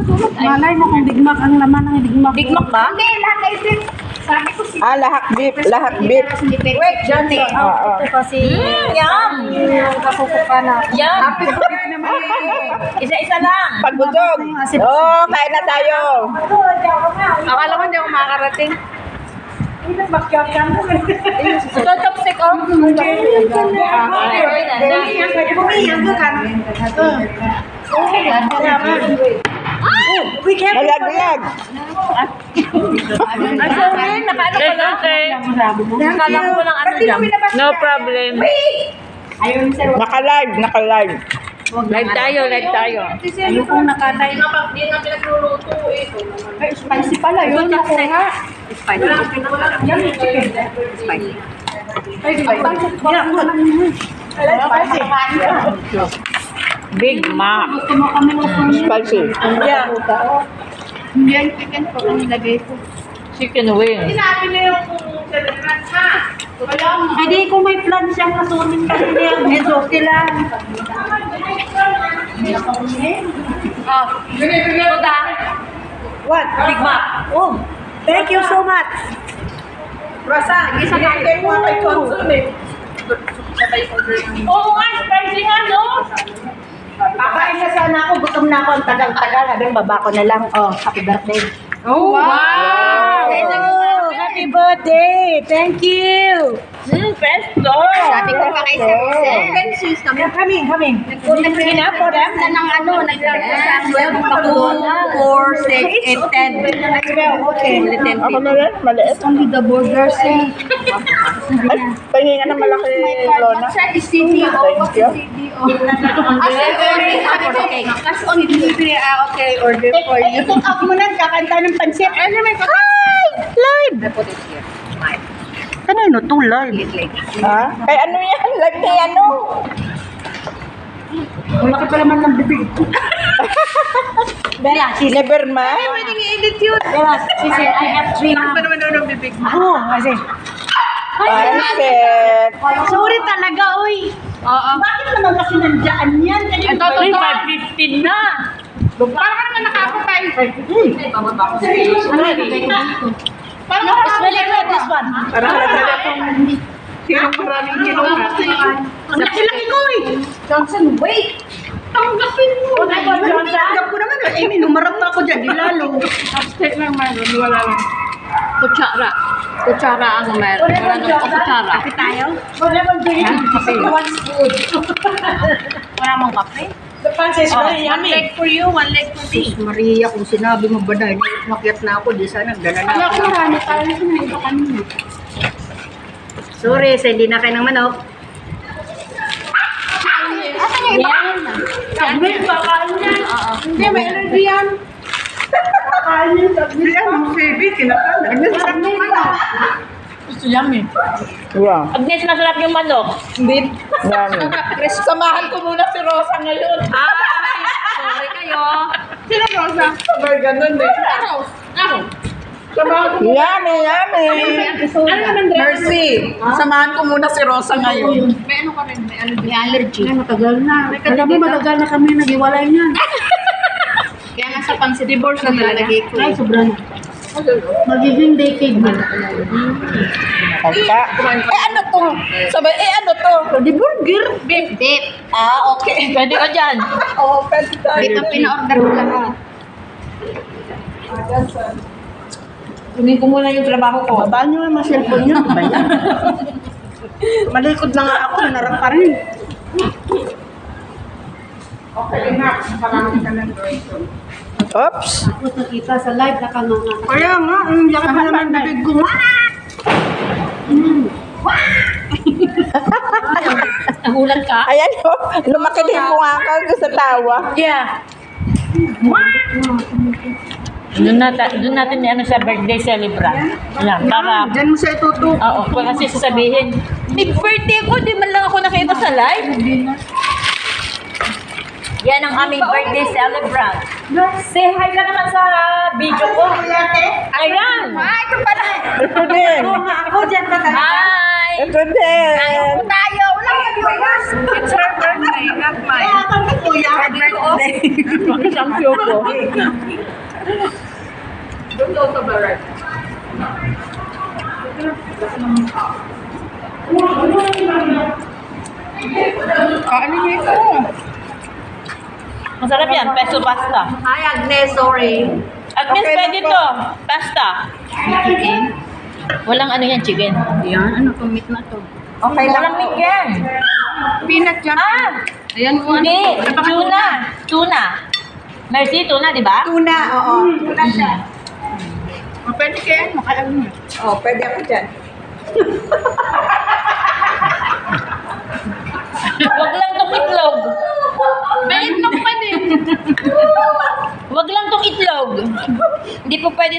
susunod. Malay mo kung digmak ang laman ng digmak. Digmak ba? Hindi, lahat ay beef. Sabi ko si... Lahak beef, lahak beef. Wait, Johnny. Oo. Ito kasi Yum! yung kasusuka na. Yum! Happy birthday naman. Isa-isa lang. Pagbusog. Oo, kain na tayo. Akala ko hindi ako makakarating. Tutupsik ko. Malaglag. Ay, sorry. Nakaano ko lang. Nakala ko lang ano dyan. No problem. Naka-live, naka-live. Live tayo, live tayo. Ayun kung nakatay. Ay, spicy pala yun. Ako nga. Spicy. Spicy. Big Mac. Gusto mo kami ng Spicy. Yeah. Yan, chicken po ang nilagay ko. Chicken wings. Ay, di kung may plan siyang kasunin kasi niya. Medyo sila. Oh, Buda. What? Big Mac. Oh, thank you so much. Rosa, isa na kayo mo kay Johnson eh. Oo nga, spicy nga, no? Kakain na sana ako, gutom na ako ang tagal-tagal. Habang baba ko na lang. Oh, happy birthday. Oh, Wow! Happy birthday! Thank you! Pesto! Sabi ko pa kay Sir Coming. Nagpunta po na ng ano, nagpunta sa 12, 4, 6, 8, 10. Okay. Ako na rin, maliit. Only the burgers eh. Ay, pahinga ng malaki, Lona. Siya is CDO. Thank you. Kasi on delivery, okay, order for you. I-take out mo na, kakanta ng pansit. Ano may Hi! Live! I put it here. Mine. Kanino itong live? Ha? Kay ano yan? Live kay ano? Malaki pa naman ng bibig. Bella, Never man? i-edit yun. Bella, she said, I have 3 Ano naman ng bibig mo? Oo, kasi. Pansit. Sorry talaga, uy. Oo. Bakit naman kasi nandiyan yan? Ito, 5:15 na. Parang ka naman nakakapay. Parang It's really good, this one. Parang halata kong sinong maraming kinuha. Ang laki-laki ko eh. Johnson, wait. Tanggapin mo. Tanggap ko naman. Eh, minumarap na ako dyan. Di lalo. Upstate lang, man. Wala lang. Kutsara. Kutsara ang meron. Wala nang kutsara. Kape tayo? Whatever do you One's food. Wala mong kape? The pancit is very One yummy. leg for you, one leg for me. Maria, kung sinabi mo ba dahil makyat na ako, di sana nagdala na Kaya ako. ko marami tayo sa mga kanina. Sorry, sa hindi na kayo ng manok. Asan yung iba? Sabi, kakain yan. Hindi, may allergy yan. Kakain yan, sabi. Ang baby, kinakain. Nagdasarap ng manok. Gusto yummy. Wow. Agnes, masarap yung manok. Yummy. Samahan ko muna si Rosa ngayon. Sorry kayo. Sino Rosa? Sabay ganun eh. Samahan ko Yummy, yummy. Mercy, samahan ko muna si Rosa ngayon. May ano ka rin? May allergy. Ay, matagal na. Alam mo, matagal na kami nag-iwalay niyan. Kaya nga sa pang divorce na nilalagay ko. Ay, sobra na. Magiging decade na. Pagka. ano to? Sabay, ano to? The burger. Beef. Beef. Ah, okay. Pwede ka dyan. Oo, pwede tayo. Ito pina-order ko lahat. Kunin ko muna yung trabaho ko. Babaan nyo yung cellphone nyo. Ba yan? Malikod na nga ako. Narap pa rin. Okay na, marami ka ng Oops. Tapos nakita sa live, nakanganga. Kaya nga, laki pa naman bibig ko. Nahulan ka? Ayan o. Lumaki din yung mukha ka sa tawa. Yeah. Doon natin ano sa birthday celebrant. Yan, para Diyan mo siya itutok. oo, kasi sasabihin, may birthday ko, di man lang ako nakita sa live. Yan ang aming birthday celebrant. Say hi ka naman sa video ko. Ayan. Ito pala. Ito din. Ako dyan pa tayo. Hi. Ito din. Tayo. Wala ka viewers. It's her birthday, not mine. Kaya kami kuya. Isang ko. Kaano niyo ito? Masarap yan, pesto pasta. Hi Agnes, sorry. Agnes, Okay, pwede lang po. to. Pasta. Walang ano yan, chicken. Ayan, ano to meat na to? Okay lang. Walang meat yan. Peanut lang. Ah! Ayan mo. Hindi, tuna. Tuna. Mercy, tuna, di ba? Tuna, oo. Tuna siya. Pwede kaya ano, kaya mo. Oh, pwede ako dyan. Wag lang tong itlog. May itlog pa din. Wag lang tong itlog. Hindi po pwede